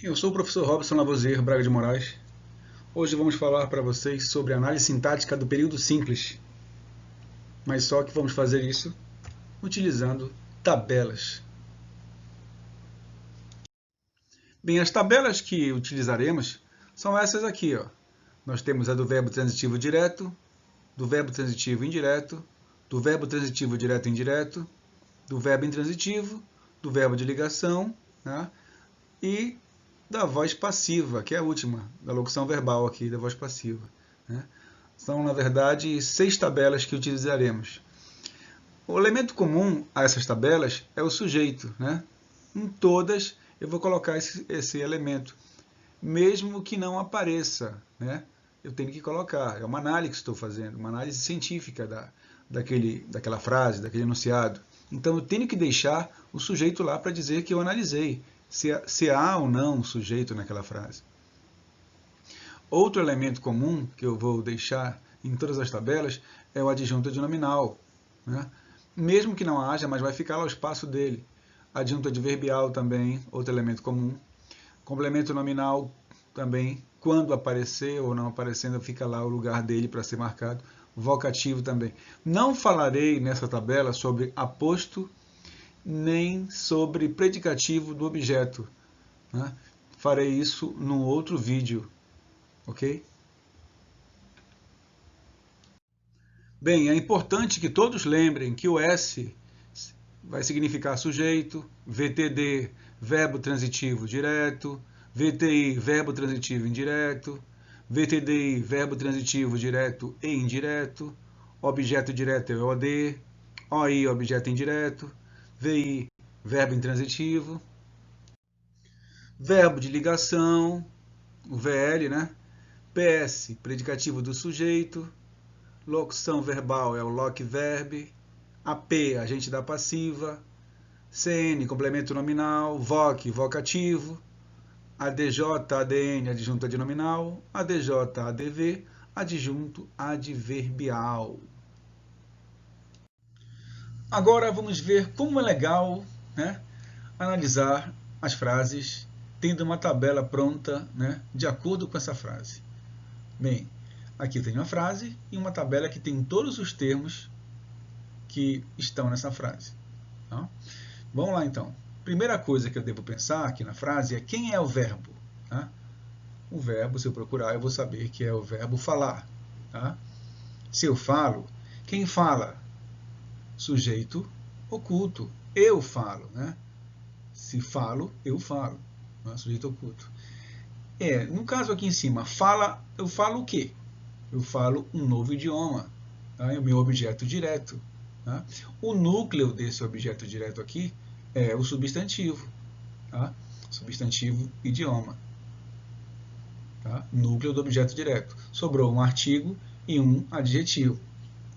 Eu sou o professor Robson Lavoisier Braga de Moraes. Hoje vamos falar para vocês sobre a análise sintática do período simples, mas só que vamos fazer isso utilizando tabelas. Bem, as tabelas que utilizaremos são essas aqui, ó. Nós temos a do verbo transitivo direto, do verbo transitivo indireto, do verbo transitivo direto e indireto, do verbo intransitivo, do verbo de ligação, né? E da voz passiva, que é a última, da locução verbal aqui, da voz passiva, né? São, na verdade, 6 tabelas que utilizaremos. O elemento comum a essas tabelas é o sujeito, né? Em todas eu vou colocar esse elemento, mesmo que não apareça, né? Eu tenho que colocar, é uma análise que estou fazendo, uma análise científica daquela frase, daquele enunciado. Então eu tenho que deixar o sujeito lá para dizer que eu analisei, se há ou não um sujeito naquela frase. Outro elemento comum que eu vou deixar em todas as tabelas é o adjunto adnominal, né? Mesmo que não haja, mas vai ficar lá o espaço dele. Adjunto adverbial também, outro elemento comum. Complemento nominal também, quando aparecer ou não aparecendo, fica lá o lugar dele para ser marcado. Vocativo também. Não falarei nessa tabela sobre aposto, nem sobre predicativo do objeto, né? Farei isso num outro vídeo, ok? Bem, é importante que todos lembrem que o S vai significar sujeito, VTD, verbo transitivo direto, VTI, verbo transitivo indireto, VTDI, verbo transitivo direto e indireto, objeto direto é OD, OI, objeto indireto, VI, verbo intransitivo, verbo de ligação, o VL, né? PS, predicativo do sujeito, locução verbal é o loc verb, AP, agente da passiva, CN, complemento nominal, VOC, vocativo, ADJ, ADN, adjunto adnominal, ADJ, ADV, adjunto adverbial. Agora vamos ver como é legal, né, analisar as frases tendo uma tabela pronta, né, de acordo com essa frase. Bem, aqui tem uma frase e uma tabela que tem todos os termos que estão nessa frase. Tá? Vamos lá então. Primeira coisa que eu devo pensar aqui na frase é quem é o verbo. Tá? O verbo, se eu procurar, eu vou saber que é o verbo falar. Tá? Se eu falo, quem fala? Sujeito oculto. Eu falo. Né? Se falo, eu falo. Não é sujeito oculto. No caso aqui em cima, fala, eu falo o quê? Eu falo um novo idioma. Tá? É o meu objeto direto. Tá? O núcleo desse objeto direto aqui é o substantivo. Tá? Substantivo idioma. Tá? Núcleo do objeto direto. Sobrou um artigo e um adjetivo,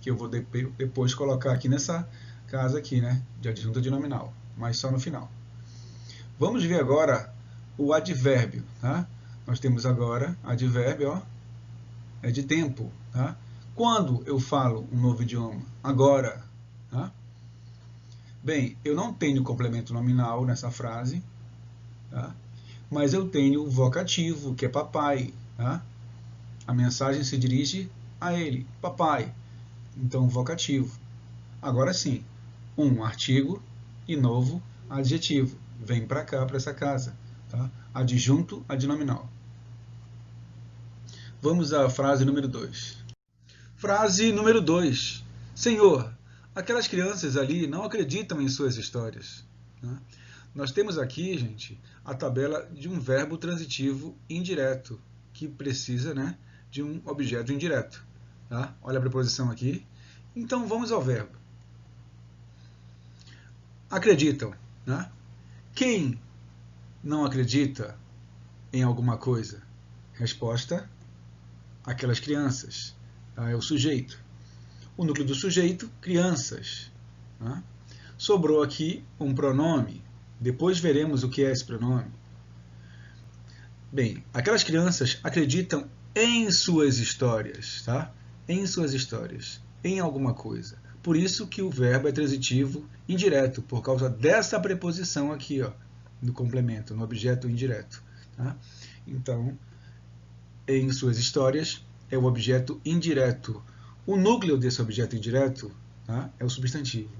que eu vou depois colocar aqui nessa casa aqui, né, de adjunto adnominal, mas só no final. Vamos ver agora o advérbio. Tá? Nós temos agora advérbio, ó, é de tempo. Tá? Quando eu falo um novo idioma? Agora. Tá? Bem, eu não tenho complemento nominal nessa frase, tá? Mas eu tenho o vocativo, que é papai. Tá? A mensagem se dirige a ele, papai. Então, vocativo. Agora sim, um artigo e novo adjetivo. Vem para cá, para essa casa. Tá? Adjunto adnominal. Vamos à frase número 2. Frase número 2. Senhor, aquelas crianças ali não acreditam em suas histórias. Né? Nós temos aqui, gente, a tabela de um verbo transitivo indireto, que precisa, né, de um objeto indireto. Tá? Olha a preposição aqui. Então, vamos ao verbo. Acreditam. Né? Quem não acredita em alguma coisa? Resposta, aquelas crianças. Tá? É o sujeito. O núcleo do sujeito, crianças. Tá? Sobrou aqui um pronome. Depois veremos o que é esse pronome. Bem, aquelas crianças acreditam em suas histórias, tá? Em suas histórias, em alguma coisa. Por isso que o verbo é transitivo indireto, por causa dessa preposição aqui, ó, no complemento, no objeto indireto. Tá? Então, em suas histórias, é o objeto indireto. O núcleo desse objeto indireto, tá, é o substantivo.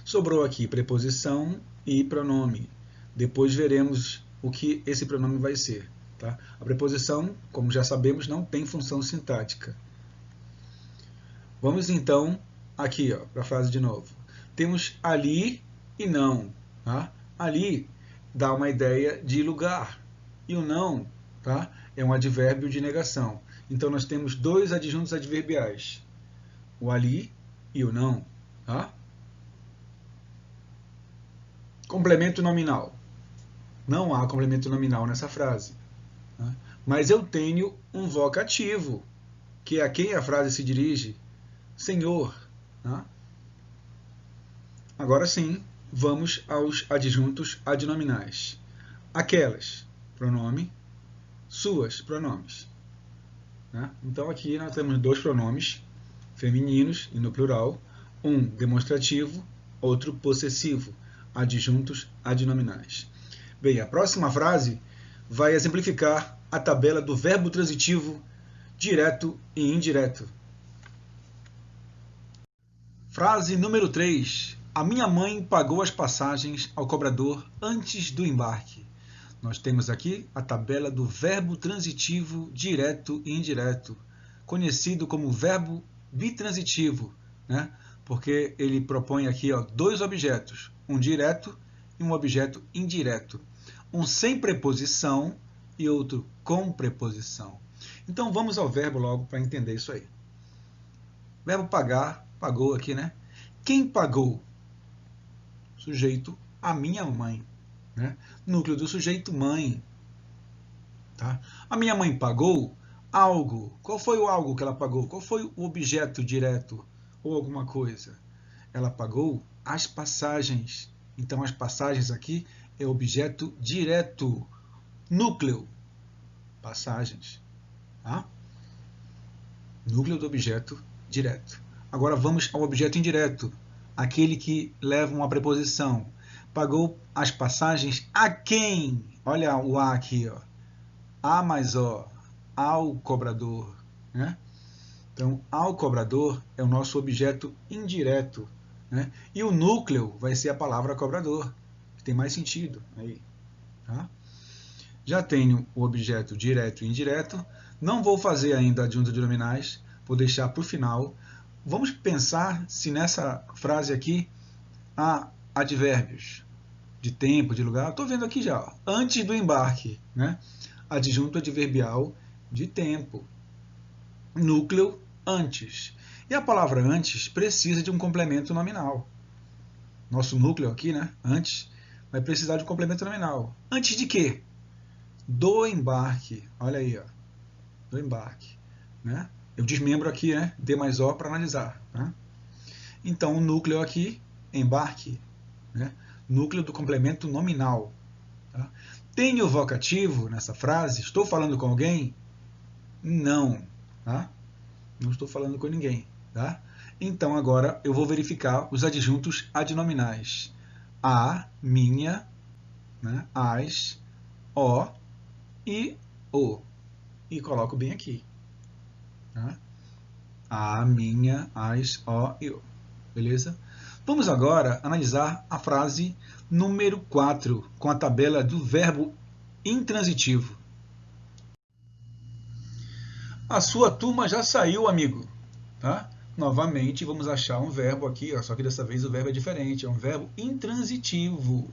Sobrou aqui preposição e pronome. Depois veremos o que esse pronome vai ser. Tá? A preposição, como já sabemos, não tem função sintática. Vamos então aqui para a frase de novo. Temos ali e não. Tá? Ali dá uma ideia de lugar. E o não, tá, é um advérbio de negação. Então nós temos dois adjuntos adverbiais. O ali e o não. Tá? Complemento nominal. Não há complemento nominal nessa frase. Tá? Mas eu tenho um vocativo, que é a quem a frase se dirige. Senhor. Tá? Agora sim, vamos aos adjuntos adnominais. Aquelas, pronome. Suas, pronomes. Tá? Então aqui nós temos dois pronomes femininos e no plural. Um demonstrativo, outro possessivo. Adjuntos adnominais. Bem, a próxima frase vai exemplificar a tabela do verbo transitivo direto e indireto. Frase número 3. A minha mãe pagou as passagens ao cobrador antes do embarque. Nós temos aqui a tabela do verbo transitivo direto e indireto, conhecido como verbo bitransitivo, né? Porque ele propõe aqui dois objetos, um direto e um objeto indireto. Um sem preposição e outro com preposição. Então vamos ao verbo logo para entender isso aí. Verbo pagar, pagou aqui, né? Quem pagou? Sujeito, a minha mãe. Né? Núcleo do sujeito, mãe. Tá? A minha mãe pagou algo. Qual foi o algo que ela pagou? Qual foi o objeto direto ou alguma coisa? Ela pagou as passagens. Então, as passagens aqui é objeto direto. Núcleo, passagens. Tá? Núcleo do objeto direto. Agora vamos ao objeto indireto, aquele que leva uma preposição. Pagou as passagens a quem? Olha o a aqui, ó. A mais o, ao cobrador. Né? Então, ao cobrador é o nosso objeto indireto. Né? E o núcleo vai ser a palavra cobrador, que tem mais sentido aí. Tá? Já tenho o objeto direto e indireto. Não vou fazer ainda adjuntos adnominais, vou deixar para o final. Vamos pensar se nessa frase aqui há advérbios de tempo, de lugar. Estou vendo aqui já, ó. Antes do embarque, né? Adjunto adverbial de tempo. Núcleo, antes. E a palavra antes precisa de um complemento nominal. Nosso núcleo aqui, né? Antes, vai precisar de um complemento nominal. Antes de quê? Do embarque. Olha aí, ó. Do embarque. Né? Eu desmembro aqui, né? D mais O para analisar. Tá? Então, o núcleo aqui, embarque. Né? Núcleo do complemento nominal. Tá? Tenho vocativo nessa frase? Estou falando com alguém? Não. Tá? Não estou falando com ninguém. Tá? Então, agora eu vou verificar os adjuntos adnominais. A, minha, né? As, o e o. E coloco bem aqui. Tá? A, minha, as, o e o. Beleza? Vamos agora analisar a frase número 4, com a tabela do verbo intransitivo. A sua turma já saiu, amigo. Tá? Novamente, vamos achar um verbo aqui, ó, só que dessa vez o verbo é diferente. É um verbo intransitivo.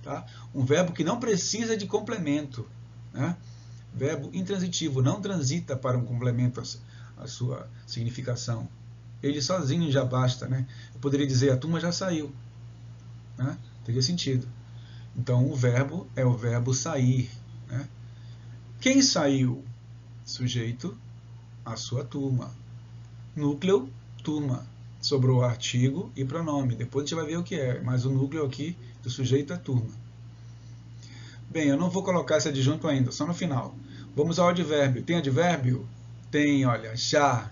Tá? Um verbo que não precisa de complemento. Né? Verbo intransitivo, não transita para um complemento a sua significação. Ele sozinho já basta, né? Eu poderia dizer, a turma já saiu. Né? Teria sentido. Então, o verbo é o verbo sair. Né? Quem saiu? Sujeito, a sua turma. Núcleo, turma. Sobrou artigo e pronome. Depois a gente vai ver o que é, mas o núcleo aqui do sujeito é turma. Bem, eu não vou colocar esse adjunto ainda, só no final. Vamos ao advérbio. Tem advérbio? Tem, olha, já.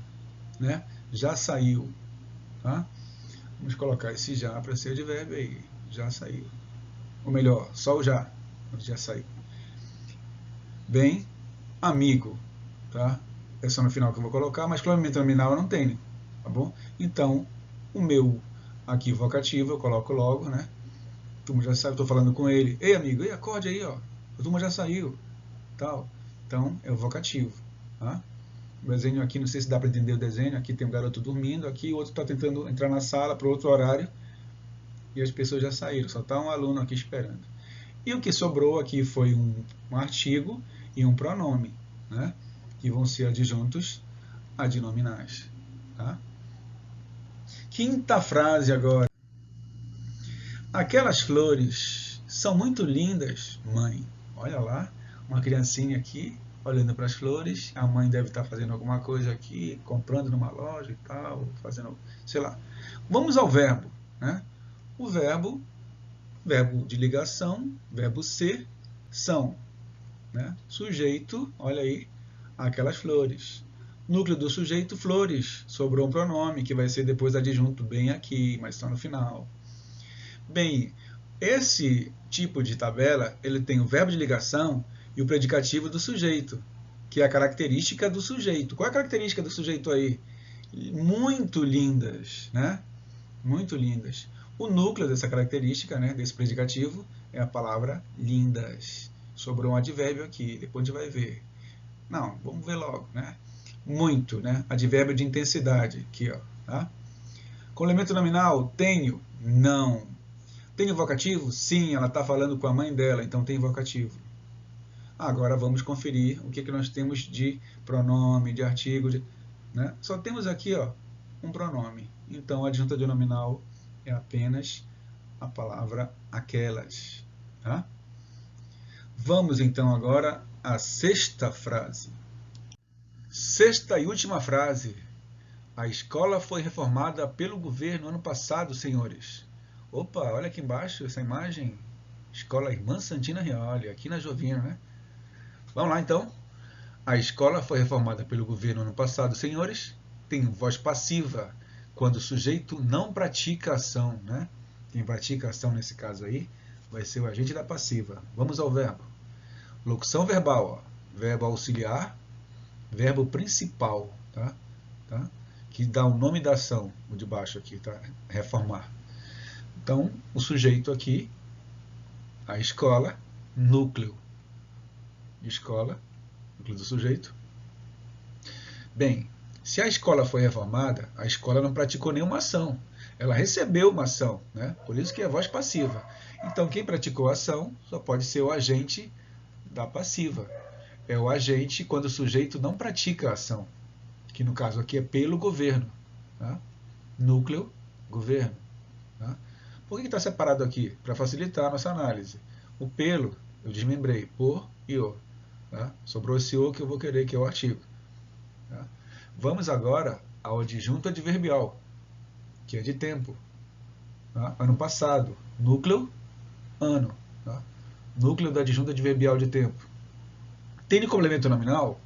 Né? Já saiu. Tá? Vamos colocar esse já para ser advérbio aí. Já saiu. Ou melhor, só o já. Já saiu. Bem, amigo, tá? É só no final que eu vou colocar, mas complemento nominal eu não tenho, tá bom? Então, o meu aqui vocativo eu coloco logo, né? A turma já sabe, estou falando com ele. Ei, amigo, ei, acorde aí, ó. A turma já saiu, tal. Então, é o vocativo, tá? O desenho aqui, não sei se dá para entender o desenho. Aqui tem um garoto dormindo, aqui o outro está tentando entrar na sala para outro horário e as pessoas já saíram, só está um aluno aqui esperando. E o que sobrou aqui foi um artigo e um pronome, né? Que vão ser adjuntos adnominais, tá? Quinta frase agora. Aquelas flores são muito lindas, mãe. Olha lá, uma criancinha aqui olhando para as flores. A mãe deve estar fazendo alguma coisa aqui, comprando numa loja e tal, fazendo, sei lá. Vamos ao verbo, né? O verbo de ligação, verbo ser, são, né? Sujeito, olha aí, aquelas flores. Núcleo do sujeito, flores. Sobrou um pronome que vai ser depois adjunto bem aqui, mas só no final. Bem, esse tipo de tabela, ele tem o verbo de ligação e o predicativo do sujeito, que é a característica do sujeito. Qual é a característica do sujeito aí? Muito lindas, né? Muito lindas. O núcleo dessa característica, né, desse predicativo, é a palavra lindas. Sobrou um advérbio aqui, depois a gente vai ver. Não, vamos ver logo, né? Muito, né? Advérbio de intensidade, aqui, ó, tá? Complemento nominal, tenho, não. Tem vocativo? Sim, ela está falando com a mãe dela, então tem vocativo. Agora vamos conferir o que nós temos de pronome, de artigo. Né? Só temos aqui ó, um pronome. Então a adjunta de nominal é apenas a palavra aquelas. Tá? Vamos então agora à sexta frase. Sexta e última frase. A escola foi reformada pelo governo ano passado, senhores. Opa, olha aqui embaixo essa imagem. Escola Irmã Santina Rioli, aqui na Jovino, né? Vamos lá então. A escola foi reformada pelo governo ano passado, senhores. Tem voz passiva, quando o sujeito não pratica ação, né? Quem pratica ação nesse caso aí vai ser o agente da passiva. Vamos ao verbo. Locução verbal, ó. Verbo auxiliar, verbo principal, tá? Que dá o nome da ação, o de baixo aqui, tá? Reformar. Então, o sujeito aqui, a escola, núcleo. Escola, núcleo do sujeito. Bem, se a escola foi reformada, a escola não praticou nenhuma ação. Ela recebeu uma ação, né? Por isso que é voz passiva. Então, quem praticou a ação só pode ser o agente da passiva. É o agente quando o sujeito não pratica a ação, que no caso aqui é pelo governo. Tá? Núcleo, governo. Tá? Por que está separado aqui? Para facilitar a nossa análise. O pelo, eu desmembrei, por e o. Tá? Sobrou esse o que eu vou querer, que é o artigo. Tá? Vamos agora ao adjunto adverbial, que é de tempo. Tá? Ano passado, núcleo, ano. Tá? Núcleo da adjunto adverbial de tempo. Tem de complemento nominal?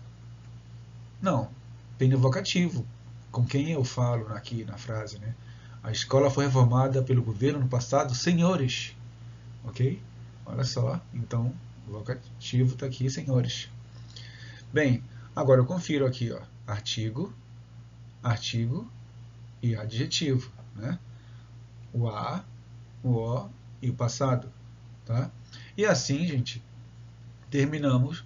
Não. Tem no vocativo, com quem eu falo aqui na frase, né? A escola foi reformada pelo governo no passado, senhores. Ok? Olha só, então o vocativo está aqui, senhores. Bem, agora eu confiro aqui, ó, artigo e adjetivo, né? O a, o o e o passado, tá? E assim, gente, terminamos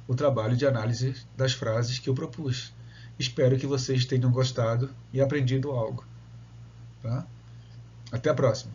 o trabalho de análise das frases que eu propus. Espero que vocês tenham gostado e aprendido algo. Tá? Até a próxima.